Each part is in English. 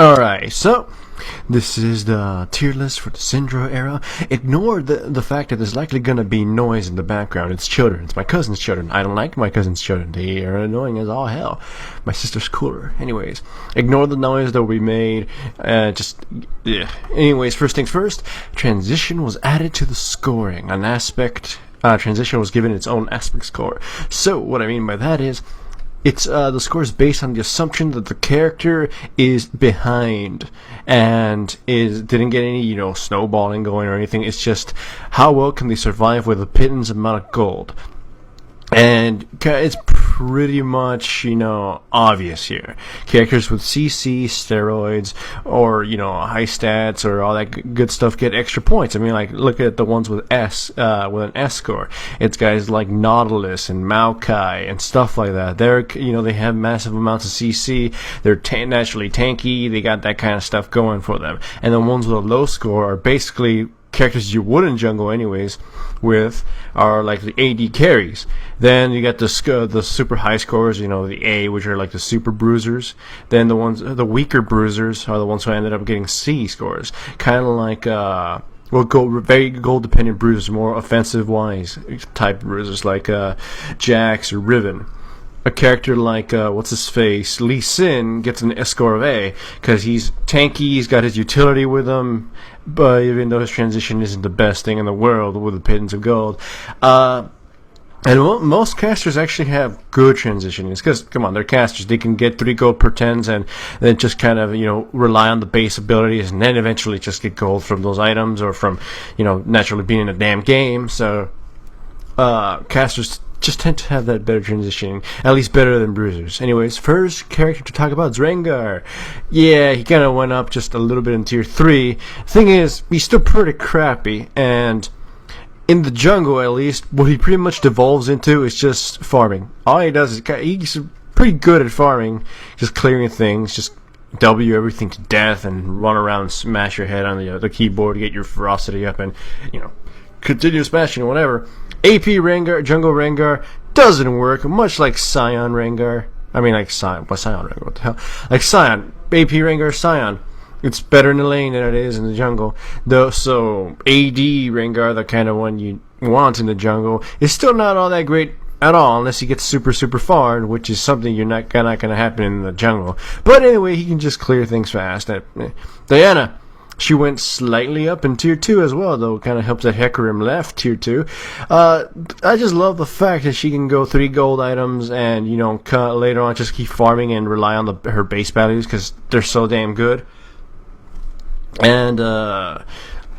Alright, so this is the tier list for the Syndra era. Ignore the fact that there's likely gonna be noise in the background. It's children. It's my cousin's children. I don't like my cousin's children. They are annoying as all hell. My sister's cooler. Anyways, ignore the noise that we made. Anyways, first things first, transition was added to the scoring. Transition was given its own aspect score. So, what I mean by that is, it's the score is based on the assumption that the character is behind and didn't get any snowballing going or anything. It's just how well can they survive with a pittance amount of gold. And it's pretty much, obvious here. Characters with CC, steroids, or, high stats, or all that good stuff get extra points. I mean, like, look at the ones with with an S score. It's guys like Nautilus and Maokai and stuff like that. They have massive amounts of CC. They're naturally tanky. They got that kind of stuff going for them. And the ones with a low score are basically characters you wouldn't jungle anyways are like the AD carries. Then you got the super high scores, the A, which are like the super bruisers. Then the weaker bruisers are the ones who ended up getting C scores. Kind of like very goal dependent bruisers, more offensive wise type bruisers like Jax or Riven. A character like what's his face, Lee Sin, gets an S score of A because he's tanky, he's got his utility with him, but even though his transition isn't the best thing in the world with a pittance of gold, and most casters actually have good transitioning. Because come on, they're casters; they can get 3 gold per 10s, and then just kind of rely on the base abilities, and then eventually just get gold from those items or from naturally being in a damn game. So casters just tend to have that better transitioning, at least better than bruisers. Anyways, first character to talk about is Rengar. Yeah, he kind of went up just a little bit in tier 3. Thing is, he's still pretty crappy, and in the jungle at least, what he pretty much devolves into is just farming. All he does is he's pretty good at farming, just clearing things, just W everything to death and run around and smash your head on the keyboard to get your ferocity up and continue smashing whatever. AP Rengar, Jungle Rengar, doesn't work, much like Scion Rengar. I mean, like Scion Rengar, what the hell? Like Scion, AP Rengar, Scion. It's better in the lane than it is in the jungle. So AD Rengar, the kind of one you want in the jungle, is still not all that great at all, unless he gets super far, which is something not going to happen in the jungle. But anyway, he can just clear things fast. Diana, she went slightly up in tier 2 as well, though. Kind of helps that Hecarim left tier 2. I just love the fact that she can go 3 gold items and, later on just keep farming and rely on her base values because they're so damn good. And,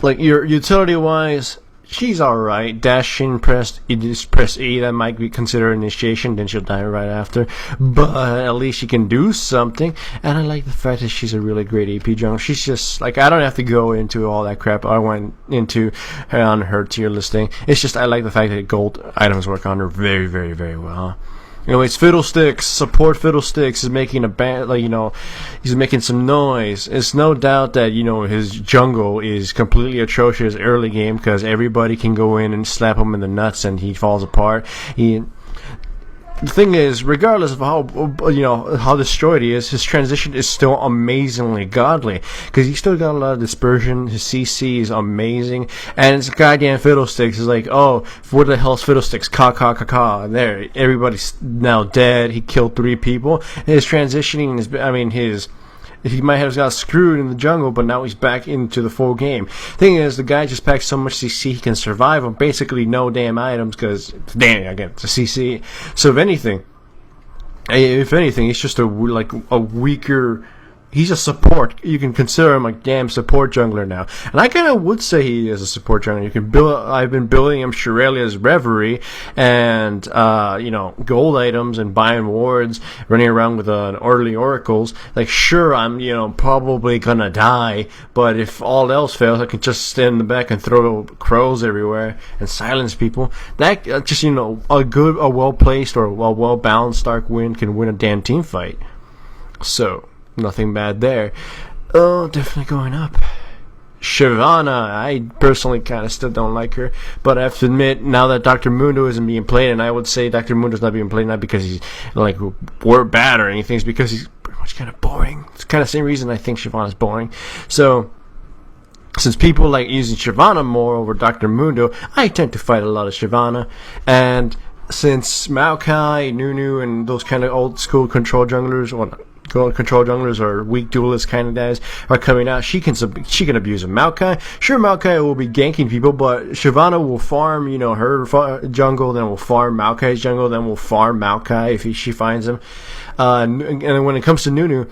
like, your utility-wise, she's alright. Dash in, press E, that might be considered initiation, then she'll die right after. But at least she can do something. And I like the fact that she's a really great AP jungle. She's just, like, I don't have to go into all that crap I went into on her tier listing. It's just, I like the fact that gold items work on her very, very, very well. Anyways, Fiddlesticks, support Fiddlesticks is making he's making some noise. It's no doubt that, his jungle is completely atrocious early game because everybody can go in and slap him in the nuts and he falls apart. The thing is, regardless of how destroyed he is, his transition is still amazingly godly because he's still got a lot of dispersion. His CC is amazing, and it's goddamn Fiddlesticks. It's like, oh, what the hell's Fiddlesticks? Ka. And there, everybody's now dead. He killed 3 people. And his transitioning is, he might have got screwed in the jungle, but now he's back into the full game. Thing is, the guy just packs so much CC he can survive on basically no damn items because it's a CC. So if anything, he's just a weaker. He's a support. You can consider him a damn support jungler now. And I kind of would say he is a support jungler. You can I've been building him Shirelia's Reverie and, gold items and buying wards, running around with early oracles. Like, sure, I'm, probably gonna die, but if all else fails, I can just stand in the back and throw crows everywhere and silence people. That, just, a well-placed or a well-balanced Dark Wind can win a damn team fight. So, nothing bad there. Oh, definitely going up. Shyvana, I personally kind of still don't like her, but I have to admit, now that Dr. Mundo isn't being played, and I would say Dr. Mundo's not being played not because he's, bad or anything, it's because he's she's kind of boring. It's kind of the same reason I think Shyvana's boring. So, since people like using Shyvana more over Dr. Mundo, I tend to fight a lot of Shyvana. And since Maokai, Nunu, and those kind of old school control junglers, control junglers or weak duelist kind of guys are coming out, she can abuse them. Maokai, sure, Maokai will be ganking people, but Shyvana will farm, her jungle, then will farm Maokai's jungle, then will farm Maokai if she finds him. And when it comes to Nunu,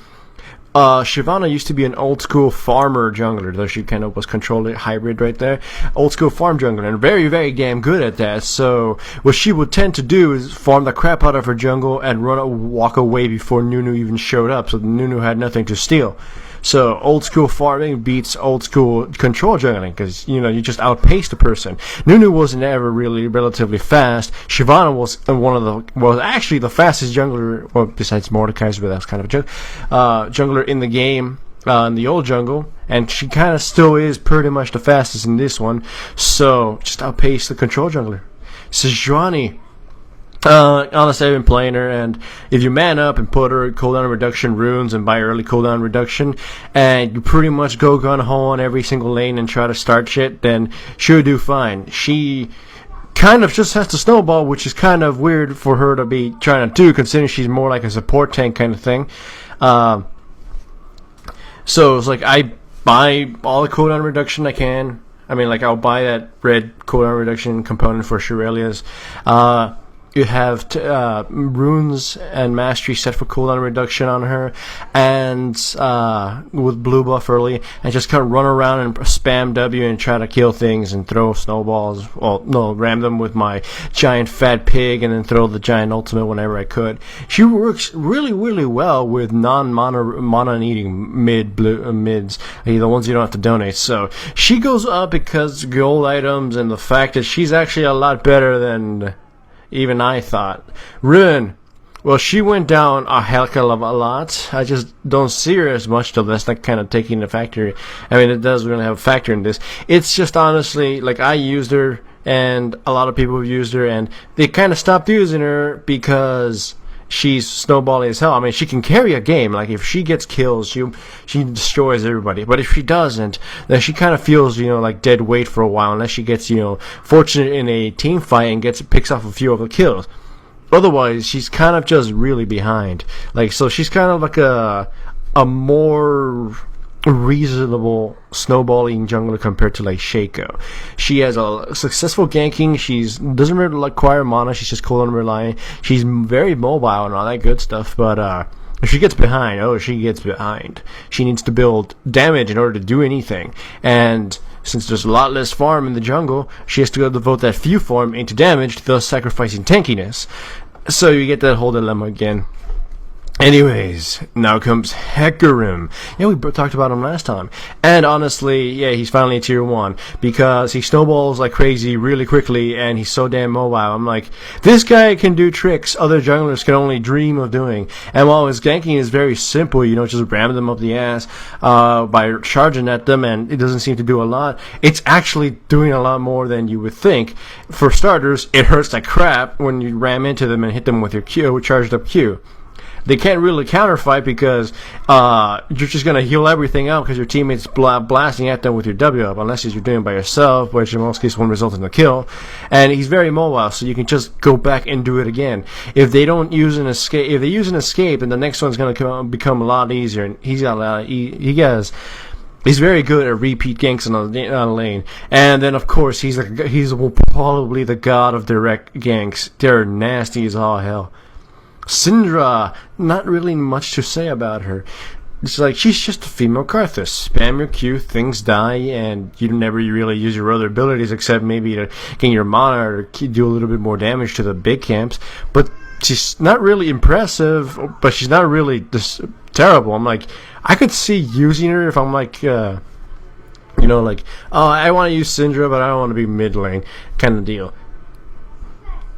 Shyvana used to be an old school farmer jungler, though she kind of was controlled hybrid right there. Old school farm jungler, and very, very damn good at that. So what she would tend to do is farm the crap out of her jungle and walk away before Nunu even showed up, so Nunu had nothing to steal. So old school farming beats old school control jungling, because you just outpace the person. Nunu wasn't ever really relatively fast. Shyvana was actually the fastest jungler, well, besides Mordekaiser, but that's kind of a joke. Jungler in the game, in the old jungle, and she kind of still is pretty much the fastest in this one. So just outpace the control jungler. Sejuani. Honestly, I've been playing her, and if you man up and put her cooldown reduction runes and buy early cooldown reduction, and you pretty much go gun-ho on every single lane and try to start shit, then she'll do fine. She kind of just has to snowball, which is kind of weird for her to be trying to do, considering she's more like a support tank kind of thing. So it's like I buy all the cooldown reduction I can. I mean, like, I'll buy that red cooldown reduction component for Shurelia's. You have runes and mastery set for cooldown reduction on her, and with blue buff early, and just kind of run around and spam W and try to kill things and throw snowballs. Well, no, ram them with my giant fat pig and then throw the giant ultimate whenever I could. She works really, really well with non-mana eating mids, the ones you don't have to donate. So she goes up because gold items and the fact that she's actually a lot better than even I thought. Ruin, well, she went down a heck of a lot. I just don't see her as much, though. That's not kind of taking the factor. I mean, it does really have a factor in this. It's just honestly, like, I used her, and a lot of people have used her, and they kind of stopped using her because she's snowballing as hell. I mean, she can carry a game. Like, if she gets kills, she destroys everybody. But if she doesn't, then she kind of feels, like dead weight for a while, unless she gets, fortunate in a team fight and picks off a few of the kills. Otherwise, she's kind of just really behind. Like, so she's kind of like a more reasonable snowballing jungler compared to like Shaco. She has a successful ganking. Doesn't really require mana. She's just cooldown reliant. She's very mobile and all that good stuff. But if she gets behind, she gets behind. She needs to build damage in order to do anything. And since there's a lot less farm in the jungle, she has to devote that few farm into damage, thus sacrificing tankiness. So you get that whole dilemma again. Anyways, now comes Hecarim. Yeah, we talked about him last time. And honestly, yeah, he's finally a tier 1 because he snowballs like crazy really quickly and he's so damn mobile. I'm like, this guy can do tricks other junglers can only dream of doing. And while his ganking is very simple, just ram them up the ass by charging at them, and it doesn't seem to do a lot, it's actually doing a lot more than you would think. For starters, it hurts like crap when you ram into them and hit them with your charged up Q. They can't really counterfight because you're just going to heal everything up because your teammates blasting at them with your W up, unless you're doing it by yourself, which in most cases won't result in a kill. And he's very mobile, so you can just go back and do it again. If they don't use an escape, then the next one's going to become a lot easier. And he's very good at repeat ganks on a lane. And then, of course, he's probably the god of direct ganks. They're nasty as all hell. Syndra, not really much to say about her. It's like, she's just a female Karthus. Spam your Q, things die, and you never really use your other abilities except maybe to gain your mana or do a little bit more damage to the big camps. But she's not really impressive, but she's not really just terrible. I'm like, I could see using her if I'm like, I want to use Syndra, but I don't want to be mid lane kind of deal.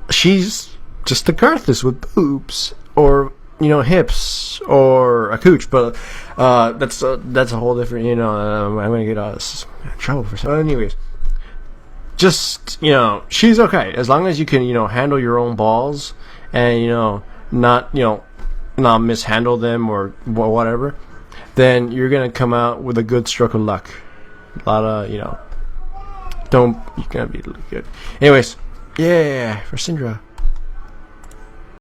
She's just a Karthus with boobs, or hips, or a cooch, but that's a whole different. I'm gonna get in trouble for something. Anyways, just she's okay as long as you can handle your own balls and not not mishandle them or whatever, then you're gonna come out with a good stroke of luck. A lot of, you're gonna be good. Anyways, yeah, for Syndra.